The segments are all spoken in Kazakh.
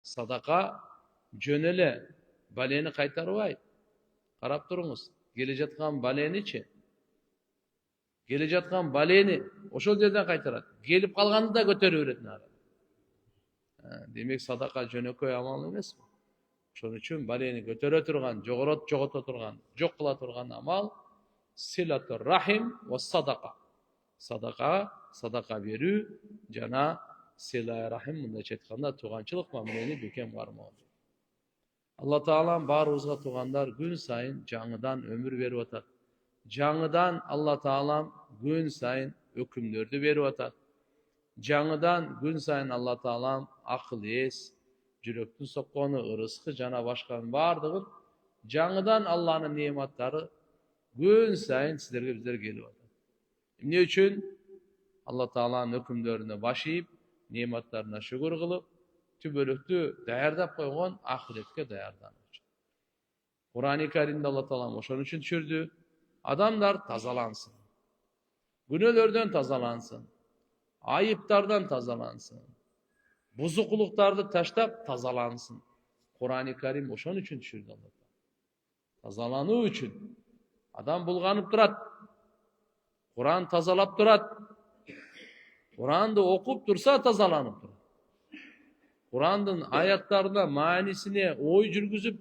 Sadaka жөн эле балени кайтарбайт. Карап туруңуз. Келе жаткан балени-чи? Келе жаткан балени ошол жерден кайтарат. Келип калганды да көтөрүп берет нары. Демек садака жөнөкөй амал эмес. Ошон үчүн балени көтөрө турган, жогото турган, жок кыла турган амал силатур рахим ва садака. Садака берүү жана сила рахим, мындайча айтканда тууганчылык мамилени бекем кармоо. Алла Таала баарыбызга туугандар күн сайын жаңыдан өмүр берип атат. Жаңыдан Алла Таала күн сайын өкүмдөрдү берип атат. Жаңыдан күн сайын Алла Таала акыл эс, жүрөктүн соккону, ырыскы жана башканын бардыгын жаңыдан Алланын неаматтары күн сайын силерге биздер келип атат. Эмне үчүн? Алла Тааланын өкүмдөрүнө баш ийип, неаматтарына шүгүр кылып, түбөлүктү даярдап койгон ахиретке даярдануу үчүн. Кур'ан-ы Каримде Алла Таала ошон үчүн түшүрдү. Адамдар тазалансын. Күнөөлөрдөн тазалансын. Айыптардан тазалансын. Бузукулуктарды таштап тазалансын. Кур'ан-ы Карим ошон үчүн түшүрдү Алла Таала. Тазалануу үчүн. Адам булганып турат. Кур'ан тазалап турат. Кур'анды окуп турса тазаланып турат. Кур'андын аяттарына, маанисине ой жүргүзүп,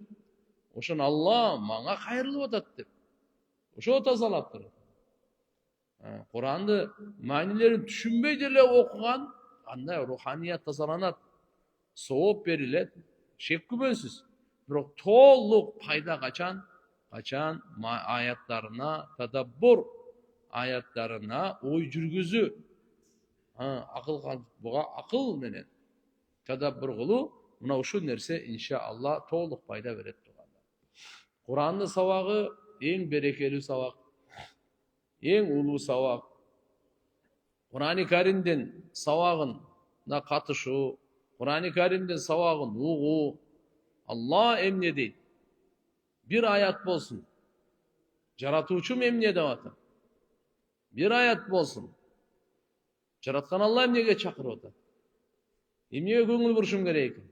ошон Алла мага кайрылып атат деп, ошо тазалап турат. Кур'анды маанилерин түшүнбөй деле окуган, андай руханият тазаланат, сооп берилет, шек күбөнсүз. Бирок толук пайда качан аяттарына тадаббур, аяттарына ой жүргүзүү, акыл менен тадаббур кылуу, мына ушул нерсе иншалла толук пайда берет. Кур'андын сабагы эң берекелүү сабак, эң улуу сабак. Кур'ан-ы Каримдин сабагына катышуу, Кур'ан-ы Каримдин сабагын угуу. Алла эмне дейт? Бир аят болсун. Жаратуучум эмне деп атат? Бир аят болсун. Жараткан Алла эмнеге чакырып атат? Эмнеге көңүл бурушум керек экен?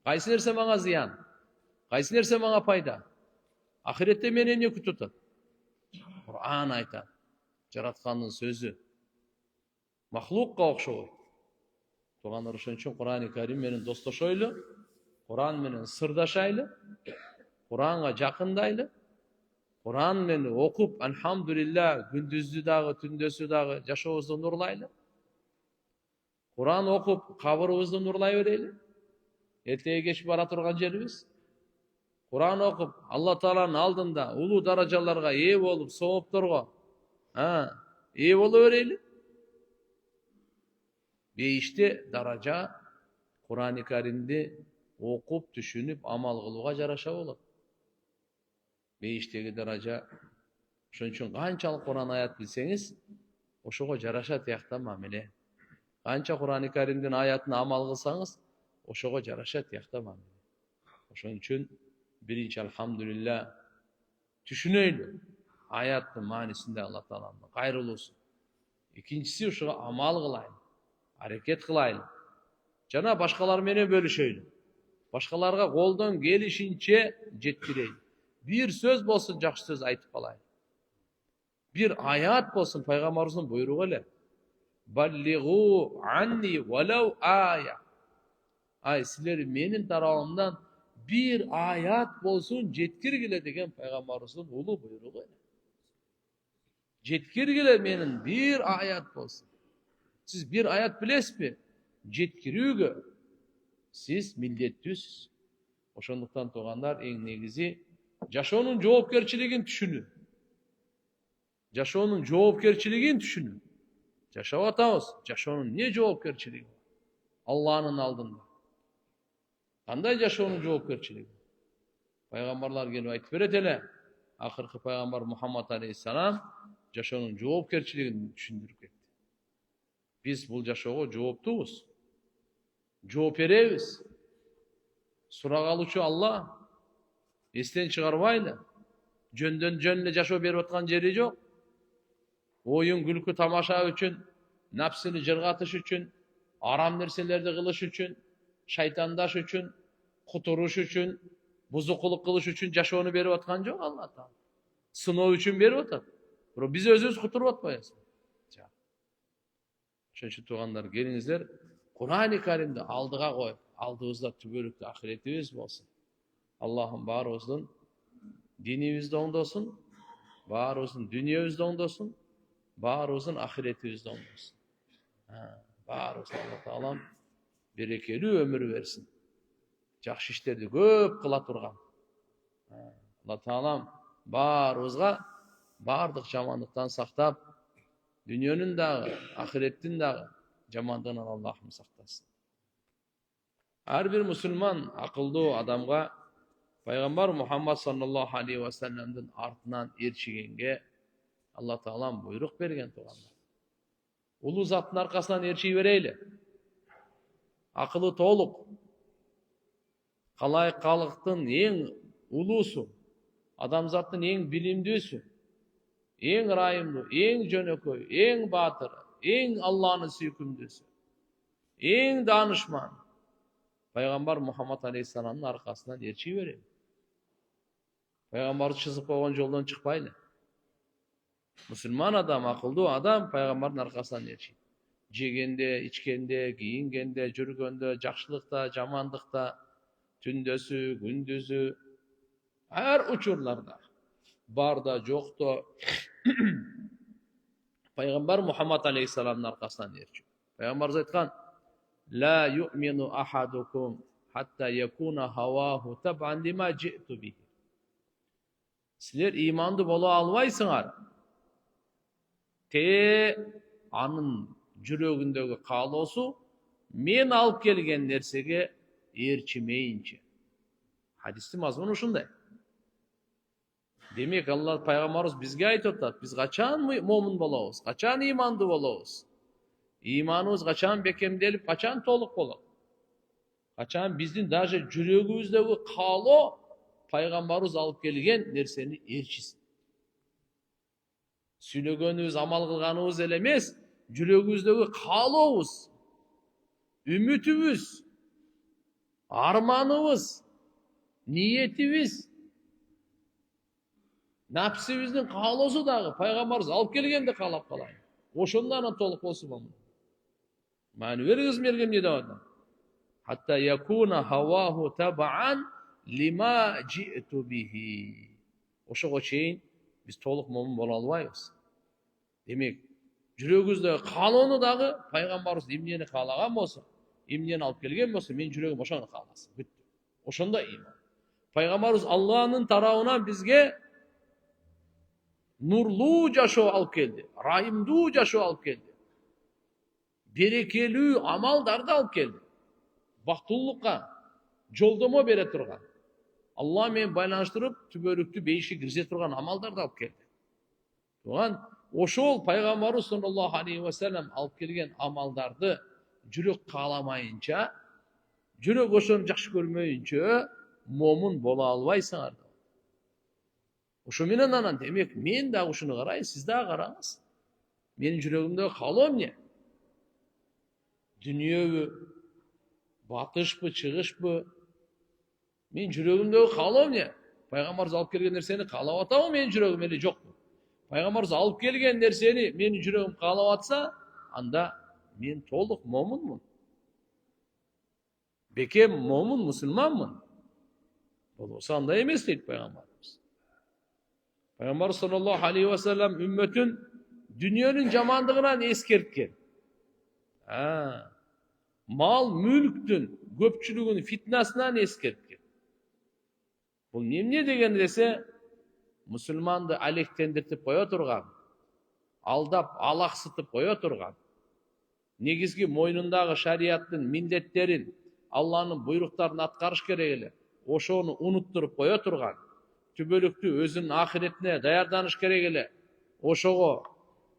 Кайсы нерсе мага зыян? Кайсы нерсе мага пайда? Ахиретте мени эмне күтүп атат? Кур'ан айтат. Жараткандын сөзү. Махлукка окшобойт. Туугандар, ошон үчүн Кур'ан-ы Карим менен достошойлу, Кур'ан менен сырдашайлы, Кур'анга жакындайлы, Кур'ан менен окуп, алхамдулилля, күндүздү дагы, түндөсү дагы жашообузду нурлайлы. Кур'ан окуп, кабырыбызды нурлай берели. Эртеге кеч бара турган жерибиз. Кур'ан окуп, Алла Тааланын алдында улуу даражаларга ээ болуп, соопторго ээ боло берели. Бейиште даража Кур'ан-ы Каримди окуп, түшүнүп, амал кылууга жараша болот. Бейиштеги даража. Ошон үчүн канчалык Кур'ан аят билсеңиз, ошого жараша тияктан мамиле. Канча Кур'ан-ы Каримдин аятына амал кылсаңыз, ошого жараша тияктан мамиле. Ошон үчүн биринчи алхамдулилля түшүнөйлү аяттын маанисинде Алла Тааланын кайрылуусун. Экинчиси ошого амал кылайлы, аракет кылайлы. Жана башкалар менен бөлүшөйлү. Башкаларга колдон келишинче жеткирейли. Бир сөз болсун, жакшы сөз айтып калайлы. Бир аят болсун, пайгамбарыбыздын буйругу эле. Баллигу анни валау ая. Силер менин тарабымдан бир аят болсун жеткиргиле деген пайгамбарыбыздын улуу буйругу эле. Жеткиргиле менин бир аят болсун. Сиз бир аят билесизби? Жеткирүүгө сиз милдеттүүсүз. Ошондуктан туугандар, эң негизи жашоонун жоопкерчилигин түшүнүү. Жашоонун жоопкерчилигин түшүнүү. Жашап атабыз, жашоонун эмне жоопкерчилиги бар? Алланын алдында. Кандай жашоонун жоопкерчилиги? Пайгамбарлар келип айтып берет эле. Акыркы пайгамбар Мухаммад алейхиссалам жашоонун жоопкерчилигин түшүндүрүп кетти. Биз бул жашоого жооптубуз. Жооп беребиз. Сурак алуучу Алла. Эстен чыгарбайлы. Жөндөн жөн эле жашоо берип аткан жери жок. Оюн күлкү тамаша үчүн, напсыны жыргатыш үчүн, арам нерселерди кылыш үчүн, шайтандаш үчүн, кутуруш үчүн, бузукулук кылыш үчүн жашоону берип аткан жок Алла Таала. Сыноо үчүн берип атат. Бирок биз өзүбүз кутуруп атпайбызбы? Ошон үчүн туугандар, келиңиздер Кур'ан-ы Каримди алдыга коюп, алдыбызда түбөлүктүү ахиретибиз болсун. Аллахым баарыбыздын динибизди оңдосун, баарыбыздын дүнүйөбүздү оңдосун, баарыбыздын ахиретибизди оңдосун. Баарыбызга Алла Таалам берекелүү өмүр берсин. Жакшы иштерди көп кыла турган. Алла Таалам баарыбызга бардык жамандыктан сактап, дүнүйөнүн дагы, ахиреттин дагы жамандыгынан Аллахым сактасын. Ар бир мусулман акылдуу адамга Пайгамбар Мухаммад саллаллаху алейхи ва салламдын артынан ээрчигенге Алла Таалам буйрук берген туугандар. Улуу заттын аркасынан ээрчи берейли. Акылы толук. Калайык калыктын эң улуусу, адамзаттын эң билимдүүсү, эң ырайымдуу, эң жөнөкөй, эң баатыр, эң Алланын сүйкүмдүүсү, эң даанышман Пайгамбар Мухаммад алейхиссаламдын аркасынан ээрчи берели. Пайгамбарды чызып койгон жолдон чыкпайлы. Мусулман адам, акылдуу адам Пайгамбардын аркасынан ээрчийт. Жегенде, ичкенде, кийингенде, жүргөндө, жакшылыкта, жамандыкта, түндөсү, күндүзү, ар учурларда, барда, жокто Пайгамбар Мухаммад алейхиссаламдын аркасынан ээрчүү. Пайгамбарыбыз айткан: "Ла ю'мину ахадукум хатта якуна хаваху табан лима жи'ту бихи." Силер иманды боло албайсыңар. Анын жүрөгүндөгү каалоосу мен алып келген нерсеге ээрчимейинче. Хадистин мазмуну ушундай. Демек, Алла Пайгамбарыбыз бизге айтып атат: биз качан момун болобуз, качан иманды болобуз? Иманыбыз качан бекемделип, качан толук болот? Качан биздин даже жүрөгүбүздөгү каалоо Пайгамбарыбыз алып келген нерсени ээрчисин. Сүйлөгөнүбүз, амал кылганыбыз эле эмес, жүрөгүбүздөгү каалообуз, үмүтүбүз, арманыбыз, ниетибиз, напсибиздин каалоосу дагы Пайгамбарыбыз алып келгенди каалап калайын. Ошондо анан толук болсун момун. Маани бергиз мергем не деп атам? Хатта якуна хаваху табан лима жи'ту бихи. Ошого чейин биз толук момун боло албайбыз. Демек, жүрөгүбүздөгү каалоону дагы Пайгамбарыбыз эмнени каалаган болсо, эмнени алып келген болсо, менин жүрөгүм ошону кааласын. Бүттү. Ошондо иман. Пайгамбарыбыз Алланын тарабынан бизге нурлуу жашоо алып келди, райымдуу жашоо алып келди, берекелүү амалдарды алып келди, бактылуулукка жолдомо бере турган, Алла менен байланыштырып түбөлүктүү бейишке киргизе турган амалдарды алып келди. Туган ошол Пайгамбарыбыз саллаллаху алейхи ва саллям алып келген амалдарды жүрөк кааламайынча, жүрөк ошону жакшы көрмөйүнчө момун боло албайсыңар. Ошо менен анан демек мен дагы ушуну карайын, сиз дагы караңыз. Менин жүрөгүмдөгү каалоо эмне? Дүнүйөбү, батышпы, чыгышпы? Менин жүрөгүмдөгү каалоо эмне? Пайгамбарыбыз алып келген нерсени каалап атабы, менин жүрөгүм эле жокпу? Пайгамбарыбыз алып келген нерсени менин жүрөгүм каалап атса, анда мен толук момунмун. Бекем момун мусулманмын. Болбосо андай эмес дейт Пайгамбарыбыз. Пайгамбарыбыз саллаллаху алейхи ва саллям үммөтүн дүнүйөнүн жамандыгынан эскерткен. Мал мүлктүн көпчүлүгүнүн фитнасынан эскерткен. Бул эмне деген десе, мусулманды алектендиртип кое турган, алдап алаксытып кое турган, негизги мойнундагы шариаттын милдеттерин, Алланын буйруктарын аткарыш керек эле, ошону унуттуруп кое турган, түбөлүктүү өзүнүн ахиретине даярданыш керек эле, ошого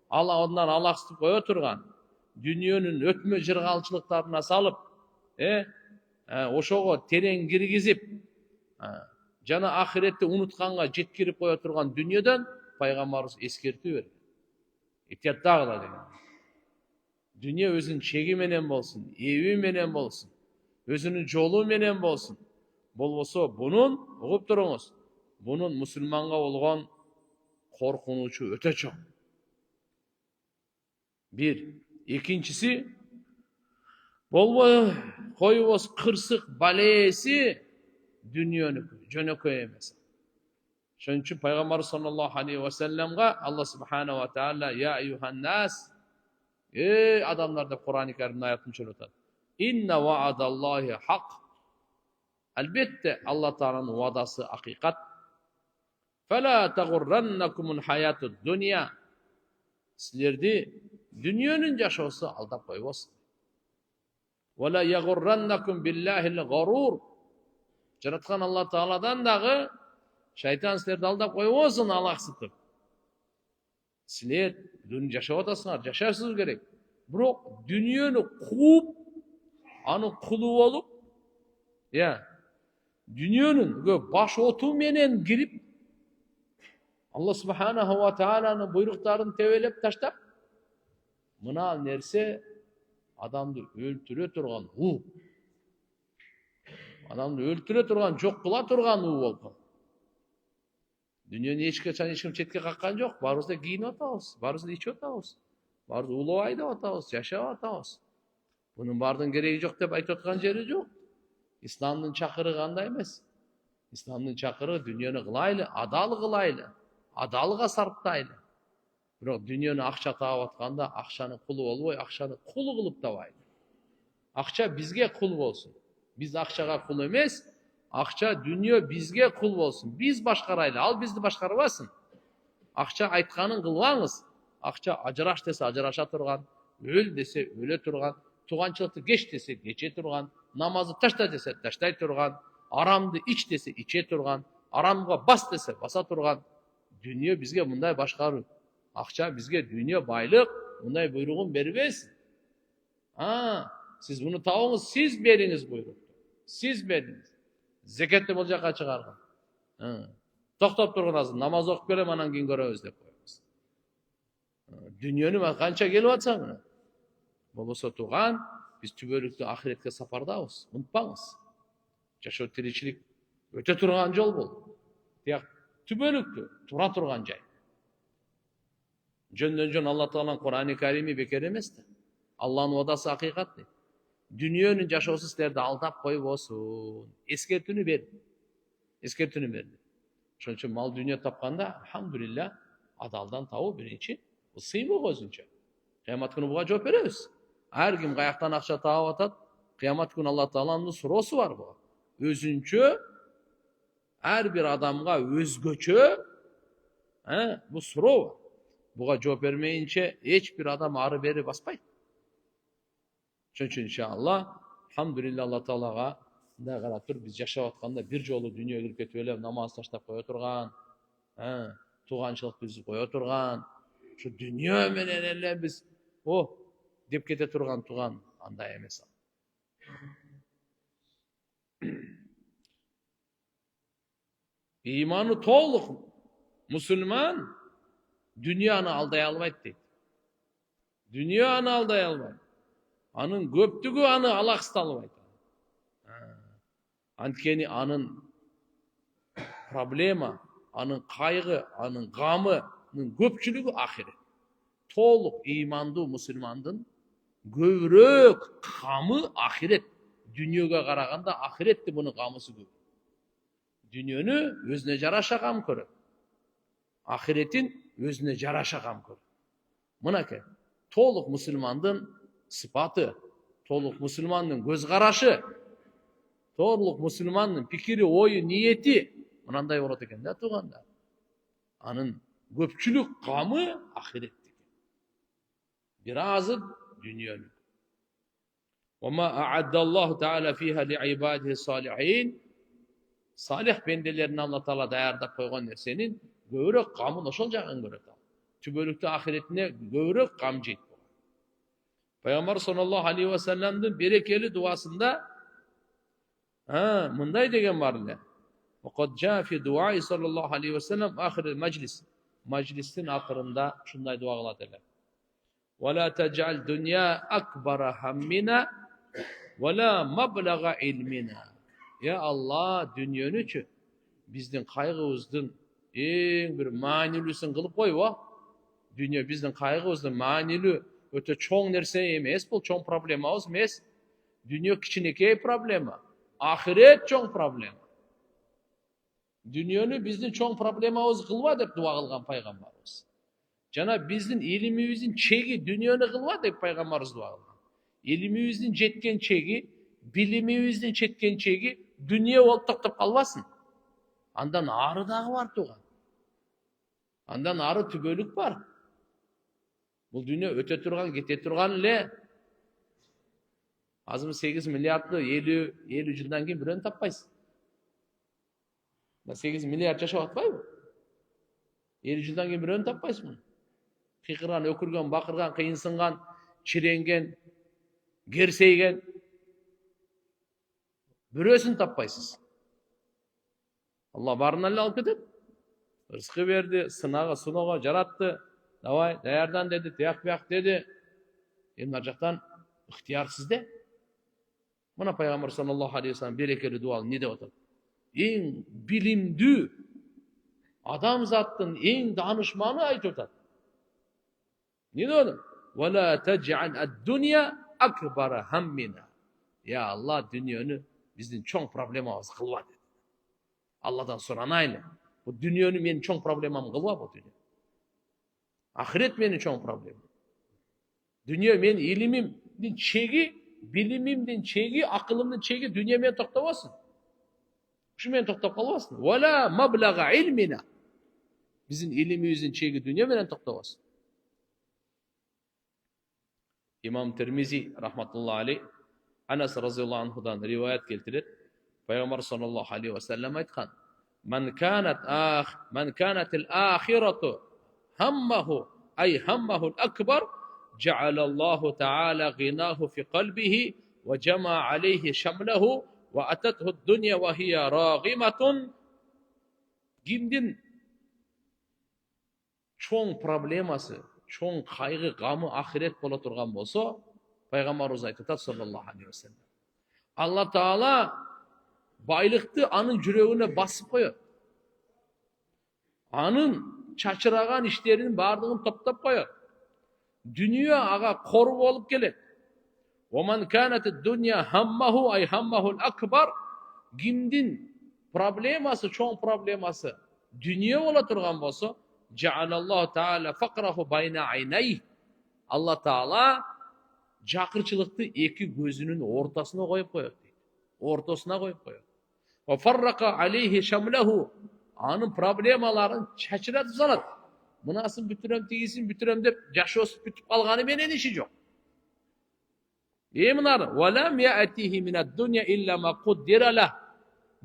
ондан алаксытып кое турган, дүнүйөнүн өтмө жыргалчылыктарына салып, ошого терең киргизип, жана ахиретти унутканга жеткирип кое турган дүнүйөдөн Пайгамбарыбыз эскертүү берген. Иттиаттагыла деген. Дүнүйө өзүнүн чеги менен болсун, эби менен болсун. Өзünün жолу менен болsun. Болбосо bunun, угуп туруңуз, bunun musulmanга болгон коркунучу өтө чоң. Bir. İkincisi, bolbo koyubos kırsık balesi dünyanıkı, jönököy emes. Şoň üçin Peygamber sallallahu aleyhi ve sellem'e Allah subhanahu wa taala ya eyyuhan nas, ey adamlar dep Kur'an-ı Kerim'de ayetini çöretat. İnne vaadallahi hak. Elbette Allah Teala'nın vaadası hakikat. Fela tagurrannakumul hayatud dunya. Sizlerdi dünyanın yaşosu aldap koybosun. Ve la yagurrannakum billahil garur. Jaratkan Allah Teala'dan dağı şeytan sizlerdi aldap koybosun alaksıtıp. Sizler dünyanın yaşap otasınlar, yaşarsınız gerek. Bırak dünyanı kuup, anı kulu olup, ya dünyanın baş otu menen girip, Allah subhanahu ve Teala'nın buyruklarını tevelep taştap, mına nerse adamды өлтүрө турган у. Adamды өлтүрө турган, жок кыла турган у болду. Дүйнөнү эч качан эч ким четке каккан жок. Баарыбыз да кийинип атабыз, баарыбыз да ичип атабыз. Баарыбыз улуу айдап атабыз, жашап атабыз. Bunun bardın gereği yok dep aytып аткан жери жок. İslam'ın çakırı kандай эмес. İslam'ın çakırı dünyanı kılaylı, adal kılaylı, adalga sarptaylı. Bırak dünyanı akça taap atkanda akçanın kulu olboy, akçanı kulu kılıp tabaylı. Akça bizge kul bolsun. Biz akçaga kul emес, akça dünya bizge kul bolsun. Biz başkaraylı, al bizdi başkarabasın. Akça aytkanın kılbaňyz. Akça ajıraş dese ajıraşa turgan, öl dese öle turgan, tuğançılıkты geç dese geçe turgan, namazı taşta dese taştay turgan, aramdı iç dese içe turgan, aramga bas dese basa turgan. Dünya bizge bunday başkarı. Akça bizge dünya baylık, bunday buyruğun beribes. Siz bunu tavuğunuz, siz beriniz buyruk. Siz beriniz. Zeketli bolacakka çıkargın. Toktop turgun azın, namaz okup gelem anan keyin göröbüz dep koyabız. Dünyanı kança gelip atsa mı? Bolboso tuğan, biz tübölüktü ahiretke sapardabız. Unutpaňyz. Yaşoo tirikçilik öte turgan jol bol. Tiyak tübölüktü, tura turgan jay. Jönden jön Allah Teala'nın Kur'an-ı Kerim'i beker emes de. Allah'ın vadası hakikat de. Dünyanın yaşosu sizlerdi aldap koyup olsun. Eskertini verin. Eskertini verin. Şoň üçin mal dünya tapkanda alhamdulillah adaldan tabu birinci. Bu sıymak özünçe. Kıyamat günü buga жооп berебиz. Her kim kayaktan akça taap atat, kıyamat günü Allah Teala'nın surosu var bu. Özünçe her bir adamga özgöçö bu suro var. Buga жооп bermeyinçe hiç bir adam arı beri basmaydı. Şoň üçin inşallah alhamdulillah Allah Teala'ga da garatur biz yaşap atkanda bir jolu dünya kirip ketip elem namaz taştap koyo turgan, tuğançılık bizi koyo turgan, şu dünya menen ele biz dep kete turgan tuğan андай emes. İmanı toğluk Müslüman dünyanı alday almaydı deydi. Dünyanı alday almaydı. Anın köptügü anı alaksta almaydı. Antkeni anın problema, anın kaygı, anın gamının köpçülügü ahiret. Toğluk imandı Müslümandın gövrök gamı ahiret. Dünyaga karaganda ahiretti bunun gamısı köp. Dünyanı özüne jaraşa gam körüp. Ahiretin özüne jaraşa gam körüp. Mınake toğluk Müslümandın sıfatı, toğluk Müslümandın göz karaşı, toğluk Müslümandın pikiri, oyu, niyeti mınanday bolat eken da tuğanda. Anın köpçülük gamı ahiret. Birazı dünyanın. وَمَا أَعَدَّ اللّٰهُ تَعَالَى ف۪يهَا لِعِبَادِهِ الصَّالِحِينَ Salih bendelerini Allah Teala dayardap koygan nersenin gövrök gamın oşol jagyn görüp. Tübölükte ahiretine gövrök gam jeyt. Peygamber sallallahu aleyhi ve sellem'in berekeli duasında mınday degen bar ele. وَقَدْ جَاءَ فِي دُعَاءِ sallallahu aleyhi ve sellem ahiril meclis. Meclisin ahırında şunday dua kılat ele. وَلَا تَجْعَلْ دُنْيَا أَكْبَرَ هَمِّنَا وَلَا مَبْلَغَ عِلْمِنَا. Ya Allah, dünyönüçü bizden kaygıbızdın bir manilüsün kılıp koyup, dünya bizden kaygıbızdın manilü öte çoğun nerse emes, bu çoğun problemimiz emes. Dünya kiçinekey problemi. Ahiret çoğun problemi. Dünyönü bizden çoğun problemimiz kılva dep dua kılgan paygambarımız. Jana bizden ilimimizin çegi dünyönü kılva dep paygambarımız dua kılgan. İlimimizin jetken çegi, bilimimizin jetken çegi dünya olup toktop kalbasın. Andan arı dağı var tuğan. Andan arı tübölük var. Bu dünya öte turgan, kete turgan le. Azımı 8 milyardı 50 yıldan keyin birini tappaysın. 8 milyar yaşap atpayбы? 50 yıldan keyin birini tappaysın bunu. Kıkırgan, ökürgen, bakırgan, kıyınsıngan, çirengen, gerseygen birisini tappaysız. Allah barınalli alıp ketedi. Rızkı verdi, sınağı, sunuğa jarattı. Davay, dayardan dedi, tiyak dedi. Endi arjaktan ıhtiyarsız de. Mına Peygamber sallallahu aleyhi ve sellem berekeli dualı ne de otur? En bilimdü adam zattın en danışmanı ayıp otur. Ne de otur? وَلَا تَجْعَلْ الدُّنْيَا أَكْبَرَ هَمِّنَا. Ya Allah dünyanı bizden çok problemimiz kılva dedi. Allah'tan soranayla. Bu dünyanı benim çok problemim kılva bu dünya. Ahiret benim çok problemim. Dünya benim ilimimden çegi, bilimimden çegi, akılımdan çegi, dünya beni toktavasın. Şu beni toktap kalvasın. وَلَا مَبْلَغَ عِلْمِنَا. Bizim ilimimizin çegi, dünya beni toktavasın. İmam Tirmizi rahmetullahi aleyh Anas radıyallahu anhudan rivayet keltirir. Peygamber sallallahu aleyhi ve sellem aytkan: "Men kanatil ahiretu hammahu ay hammahu'l akbar cealallahu Teala ginahu fi kalbihi ve cema aleyhi şamlehu ve atethu'd dunya ve hiye ragimatun." Kimdin çoğun probleması, çoğun kaygı, gamı, ahiret bola turgan bolsa, Peygamberimiz aytadi sallallahu aleyhi ve sellem. Allah Teala baylıktı anın yüreğine basıp koyuyor. Anın çaçıragan işlerinin bardığını toplap koyuyor. Dünya ağa koru olup gelir. وَمَنْ كَانَتِ الدُّنْيَا هَمَّهُ اَيْ هَمَّهُ الْاَكْبَرِ. Kimdin probleması, çoğun probleması dünya ola turgan bolsa, cealallahu Teala fakrahu bayna aynayh. Allah Teala cakırçılıkты iki gözünün ortasına koyup koyuyor. Ortasına koyup koyuyor. Ve farraka aleyhi şamlehu. Anın problemaların çaçıratıp salat. Mınasın bütürem tegisin, bütürem dep yaşosup bütüp kalganı benen işi yok. Mınar? وَلَمْ يَأْتِهِ مِنَ الدُّنْيَا إِلَّا مَا قُدِّرَ لَهُ.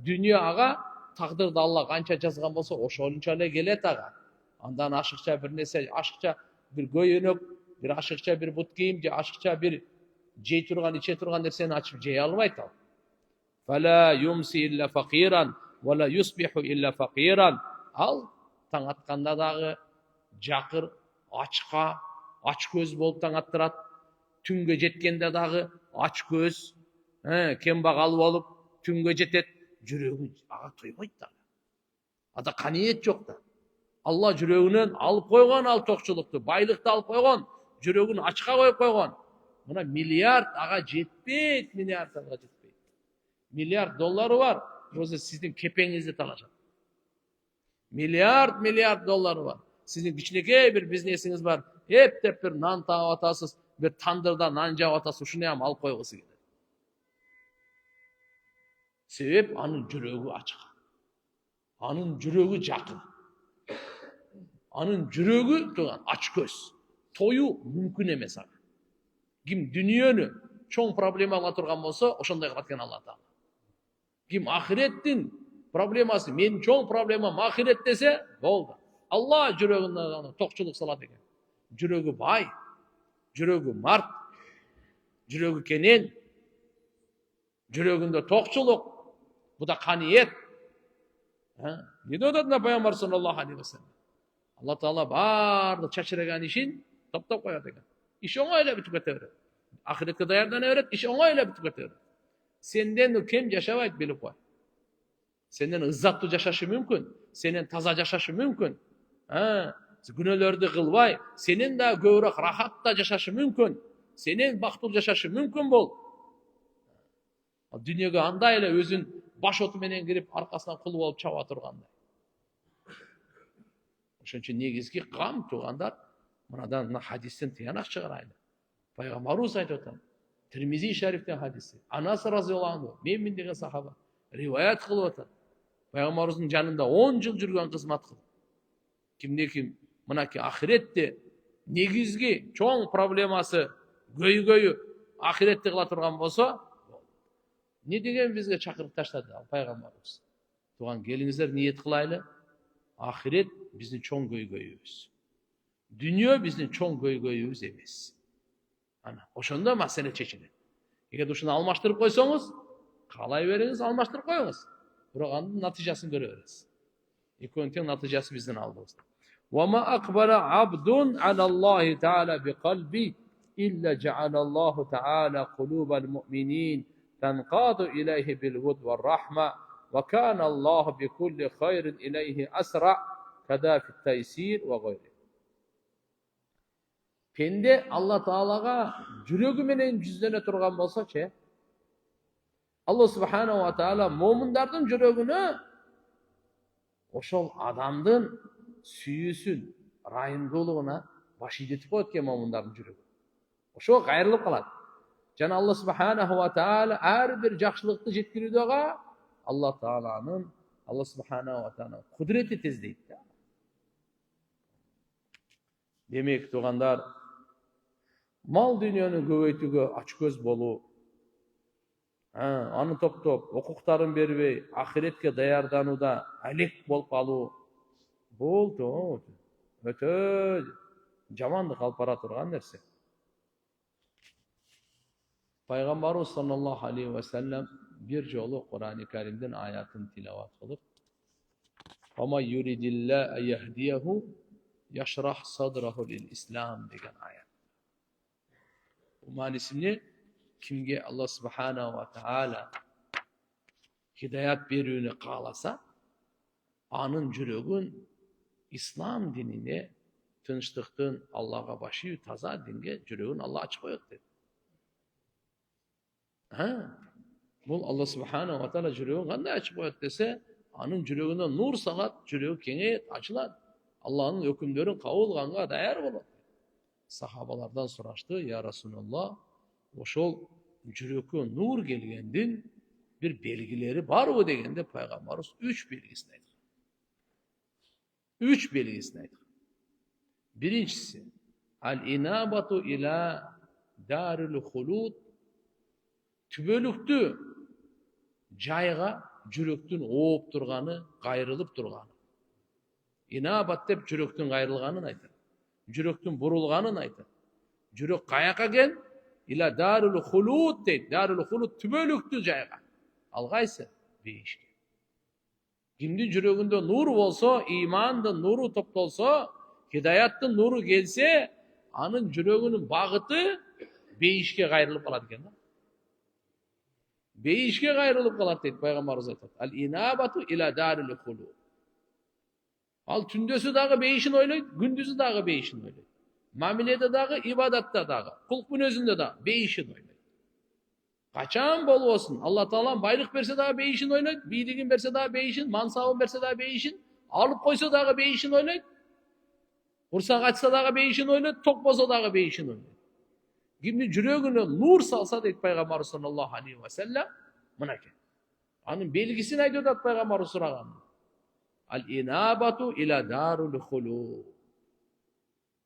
Dünyaga takdırda Allah kança жазgan bolsa oşolunça ele gelet ağa. Andan aşıkça bir nese, aşıkça bir göynök, bir aşıkça bir but giyim, aşıkça bir jey turgan, içe turgan nerseni açıp jey albayt al. فَلَا يُمْسِ إِلَّا فَقِيرًا وَلَا يُصْبِحُ إِلَّا فَقِيرًا. Al, taң atkanda dağı jakır, açka, aç göz bolup taң attırat. Tünge jetkende dağı aç göz, kembagal bolup tünge jetet. Yüreğin ağa toymayt da. Ada kaniyet yok da. Allah yüreğinden alıp koygan al tokçuluktu, baylıkты alıp koygan, yüreğin açka koyup koygan. Buna milyard ağa jetpeyt, milyard ağa jetpeyt. Milyard doları var, roza sizin kepeğinizde talacak. Milyard doları var. Sizin küçüneke bir biznesiniz var. Hep de bir nan tağı atasız, bir tandırda nan jağı atasız, şunu yam alıp koygusu gelir. Sebep anın yüreği açık. Anın yüreği jakın. Anın yüreği aç göz. Toyu mümkün emes. Kim dünyanı çoğun problemi ala turgan bolsa, oşonday kılatken Allah Teala. Kim ahirettin probleması, men çoğun problemim ahiret dese, oldu. Allah yüreğinden tokçuluk salat eken. Yüreği bay, yüreği mart, yüreği kenen, yüreğinde tokçuluk. Bu da kaniyet. Ne de odadına Peygamber sallallahu aleyhi ve sellem. Allah Teala bardı çaçıragan işin toplap koyar eken. İş ona öyle bitip ketebilir. Ahiretke dayardana berет, iş oňaýla bitip keter. Senden kim yaşabayt bilip koy. Senden izzatlı yaşaşı mümkün. Senden taza yaşaşı mümkün. Ha, günelerde kılbay. Senin de gövrek rahatla yaşaşı mümkün. Senin baktul yaşaşı mümkün bol. Dünyaga andayla özün baş otu menen girip arkasından kul bolup çaba turganda. Oşon üçin negizgi kam tugandar, mınadan hadisten tiyanak çıgaraýlar. Peygamberimiz aytып atar. Tirmizi şeriften hadisi. Anas radıyallahu anh, men degen sahaba rivayet kılıp atar. Peygamberimizin janında 10 yıl жүрген kızmat kıldı. Kimde mınaki ahiretde negizgi çoğun probleması göy ahiretde kıla turgan bolsa, ne degen bizge çakırıp taşladı Peygamberimiz. Tugan gelingizler niyet kılaylı. Ahiret bizdin çoğun göygöyübüz. Dünya bizdin çoğun göygöyübüz emes. Ana, oşonda masele çeçilir. Eger uşunu almaştırıp koysanız, kalay veriniz, almaştırıp koyunuz. Buranın natijasyny göre veririz. İkonten natijası bizden aldığımız. وَمَا أَقْبَلَ عَبْدٌ عَلَى اللّٰهِ تَعَالَى بِقَلْبِ إِلَّا جَعَلَ اللّٰهُ تَعَالَى قُلُوبَ الْمُؤْمِنِينَ تَنْقَادُ إِلَيْهِ بِالْوُدْ وَالرَّحْمَةِ وَكَانَ اللّٰهُ بِكُلِّ خَيْرٍ إِلَيْهِ أَسْرَعَ كَذَا فِي التَّيْسِيرِ وَغَيْرِهِ. Pende Allah Ta'alaga jüregi menen yüzlene turgan bolsa-çı, Allah Subhanahu wa Ta'ala mu'minlardyň yüregini oşol adamdyn süýüsün, raýymdylygına baş edip ötken mu'minlardyň jüregi. Oşo gaýrylyp kalat. Jana Allah Subhanahu wa Ta'ala her bir jakşylykty jetkirүүдöge Allah Subhanahu wa Ta'ala kudreti tezleýdi. Demek tugandar, mal dünýäni göböýtüge açköz bolup, аны топтоп, окуктарын бербей, ахиретке даярданууда алек болуп калуу, бул өтө жамандык алып бара турган нерсе. Пайгамбарыбыз саллаллаху алейхи ва саллям bir жолу Kur'an-ı Kerim'den ayatını tilavat kılıp, "Ama yuridillah yehdiyehu yashrah sadrahu lil İslam" degan ayat. Bu manisini kimge Allah Subhanahu wa Ta'ala hidayat berүүnü kalasa, anın jüregin İslam dinine, tınçlıktın Allah'a başı taza dinge jüregin Allah açıp koyup dedi. Bu Allah Subhanahu wa Ta'ala jüregin kanday açıp koyup dese, anın jüregine nur salat, jüregi kеңейет, açılar. Allah'ın hükümlerin kabul kılganga dayar bolot. Sahabalardan soraştı, ya Resulullah, oşol jürekке nur gelgendin bir belgileri var mı degende Peygamberimiz 3 belgisini aytdı. 3 belgisini aytdı. Birincisi, al-inabatu ila darul hulud, tübölüktü jayga jürektin oop turgany, gayrılıp turgany. İnabat dep jürektin gayrılganyn aytır. Jürektin burulganyn aytır. Jürek kayaka gel? İla darul hulud deydi. Darul hulud tübölüktü jayga. Algaysy beýişke. Kimdi jüreginde nur bolsa, imandyň nuru toptolsa, hidayatdyň nuru gelse, anın jüreginiň bagyty beýişke gaýrylyp kalat eken. Beýişke gaýrylyp kalat deydi Peygamberimiz aytdy. Al inabatu ila darul hulud. Al tündösü dagı beýişini oýlaýt, gündüzü dagı beýişini oýlaýt. Mamilede dagı, ibadatda dagı, kulkun özünde dagı beýişini oýlaýt. Kaçan bol olsun. Allah Taala baylık berse dagı beýişini oýlaýt, biýligin berse dagı beýişin, mansabyn berse dagı beýişin, alıp koysa dagı beýişini oýlaýt. Ursa kaçsa dagı beýişini oýlaýt, tok bolsa dagı beýişini oýlaýt. Kimdi jüregine nur salsa deyip Peygamber sallallahu aleyhi ve sellem, mınaki. Anın belgisini aýtýar Peygamber suragan. Al-inabatu ila darul hulud.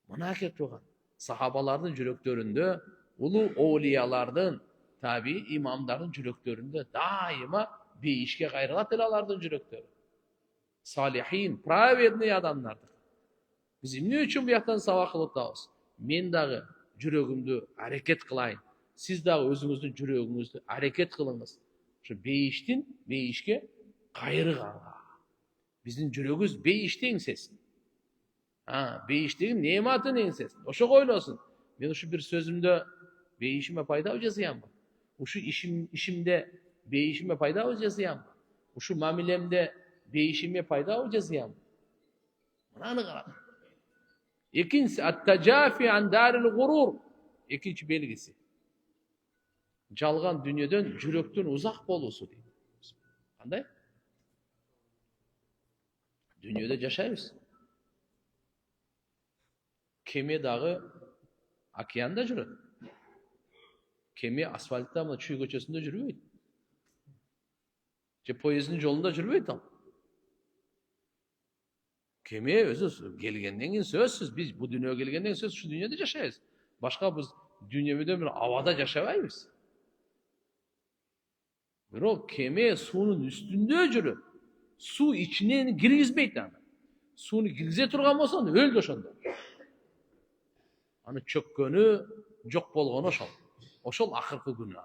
Mınaki tugan. Sahabalardyň jüreklerinde, ulu owliyalardyň, tabi imamların jüreklerinde daima beýişke gaýrylat elalardyň jürekleri. Salihin, pravedniy adamlardyr. Biz ne üçin bu ýakdan sabak kılıp dabız? Men dagı jüregimdi hareket kılayın. Siz dagı özüňizdin jüregiňizdi hareket kılıňyz. Şu beýiştin, beýişke gaýryganga. Bizdin jüregimiz beýişde eňsesin. Beýişdigi nematyny eňsesin. Oşo goýlansyn. Men şu bir sözümde beyişime fayda ucasıyam var. Uşu işimde beyişime fayda ucasıyam var. Uşu mamilemde beyişime fayda ucasıyam var. Buna karar. İkincisi at-tecafi an daril gurur. İkinci belgisi. Жалған дүниеден жүректен uzak болуsu дейді. Қандай? Дүниеде жашаймыз. Кеме дағы океанда жүреді. Кеме асфальтта мына Чүй көшесінде жүрмейді. Же поездың жолында жүрмейді ал. Кеме өзі келгеннен кейін сөзсіз, біз бұл дүниеге келгеннен сөз şu дүниеде жашаймыз. Башқа біз дүниемеден бір ауада жашабаймыз. Бирок кеме суунун үстүндө жүрүп, суу ичинен киргизбейт аны. Сууну киргизе турган болсо өлдү ошондо. Аны чөккөнү, жок болгону ошол. Ошол акыркы күнү.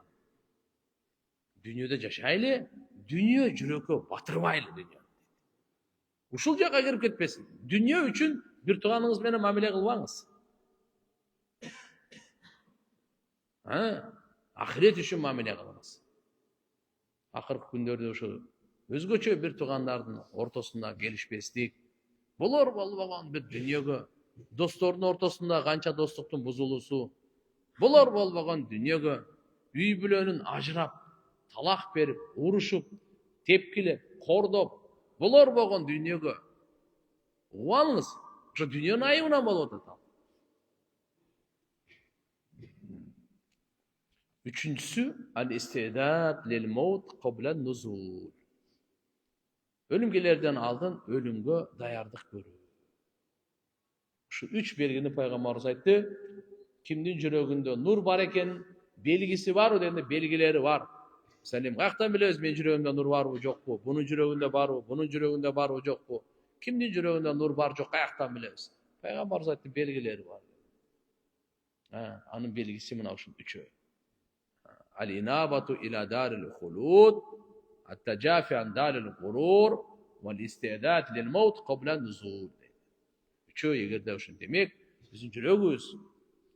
Дүйнөдө жашайлы, дүйнө жүрөккө батырбайлы дүйнө. Ушул жака кирип кетпесин. Дүйнө үчүн бир тууганыңыз менен мамиле кылбаңыз. Ахирет үчүн мамиле кылыңыз. Акыркы күндөрдө ошо өзгөчө бир туугандардын ортосунда келишпестик, болор болбогон бир дүйнөгө, достордун ортосунда канча достуктун бузулуусу, болор болбогон дүйнөгө, үй бүлөнүн ажырап, талак берип, урушуп, тепкилеп, кордоп, болор болгон дүйнөгө убаңыз. Ошо дүйнөнүн айыбынан болуп атат. Üçüncüsü al-istidat lil maut qabla nuzul. Ölüm gelerden aldın, ölümge dayardık görü. Şu üç belgini Peygamberimiz aytты. Kimdin жүрөгүндө nur бар экен, белгиси бар дегенде белгилери бар. Сәлем, каяктан билебиз мен жүрөгүмдө nur барбы, жокпу? Бунун жүрөгүндө барбы, бунун жүрөгүндө барбы, жокпу? Kimdin жүрөгүндө nur бар, жок, каяктан билебиз? Peygamberimiz aytты, белгилери бар. Анын белгиси мына ушул үчөө. Al-inabatu ila daril khulud, at-tajafi an daril gurur, wal-istidat lil maut qabla nuzul. Üçөө эгерде ушун демек, биздин жүрөгүбүз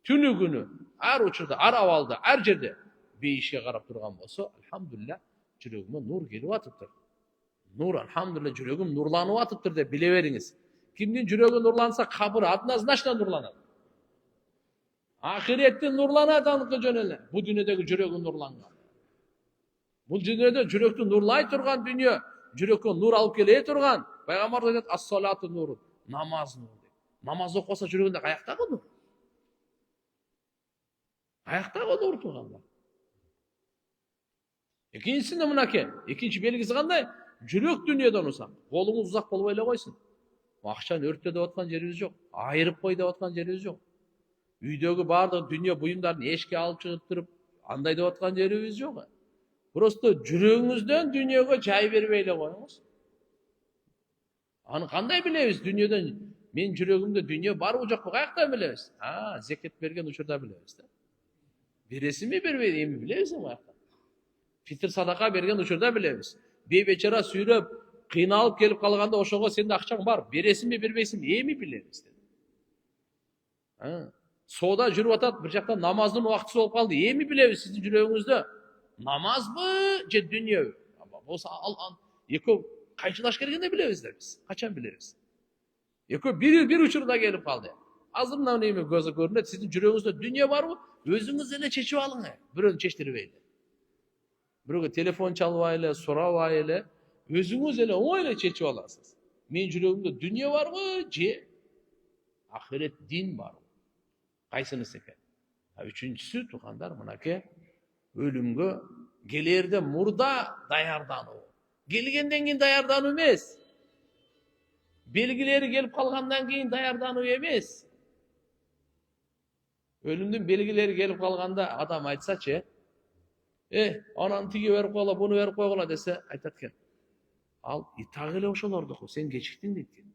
түнү күнү ар учурда, ар абалда, ар жерде бейишке карап турган болсо, алхамдулилlah, жүрөгүмө нур келип атыптыр. Нур, алхамдулилlah, жүрөгүм нурланып атыптыр деп биле бериңиз. Кимдин жүрөгү нурланса, кабыры однозначно нурланат. Ахиретте нурланат аныкы жөн эле. Бул дүйнөдөгү жүрөгү нурланган. Бул дүйнөдө жүрөктү нурлай турган дүйнө, жүрөккө нур алып келе турган. Пайгамбар айтат: "Ас-салату нур", намаз нур. Намаз окуса жүрөгүндө каяктагы нур? Каяктагы нур турганда? Экинчисинде мынакей, экинчи белгиси кандай? Жүрөк дүйнөдөн узак. Колуңуз узак болбой эле койсун. Акчаны өрттө деп аткан жерибиз жок. Айырып кой деп аткан жерибиз жок. Үйдөгү баардык дүйнө буюмдарын эшикке алып чыгып туруп, андай деп аткан жерибиз жок. Просто жүрөгүңүздөн дүйнөгө жай бербей эле коюңуз. Аны кандай билебиз? Дүйнөдөн мен жүрөгүмдө дүйнө барбы жокпу, каяктан билебиз? Зекет берген учурда билебиз да. Бересими бербейди, эми билебиз каяктан. Фитр садака берген учурда билебиз. Бейбечара сүйрөп, кыйналып келип калганда ошого сенде акчаң бар, бересими бербейсиңби, эми билебиз. Соода жүрүп атат, бир жактан намаздын убактысы болуп калды. Эми билебиз сиздин жүрөгүңүздө намазбы же дүйнөбү? Болсо экөө кайчылаш келгенде билебиз да биз. Качан билебиз? Экөө бир учурда келип калды. Азыр мына эми көзү көрүнөт, сиздин жүрөгүңүздө дүйнө барбы? Өзүңүз эле чечип алыңыз. Бирөөнү чечтирбейли. Бирөөгө телефон чалбай эле, сурабай эле, өзүңүз эле оңой эле чечип аласыз. Менин жүрөгүмдө дүйнө барбы же ахирет дин барбы? Кайсынысы экен? Үчүнчүсү туугандар мынакей, өлүмгө келерде мурда даярдануу. Келгенден кийин даярдануу эмес. Белгилери келип калгандан кийин даярдануу эмес. Өлүмдүн белгилери келип калганда адам айтсачы, анан тиги берип койгула, буну берип койгула десе, айтат экен. Ал так эле ошолордуку, сен кечиктиң дейт экен.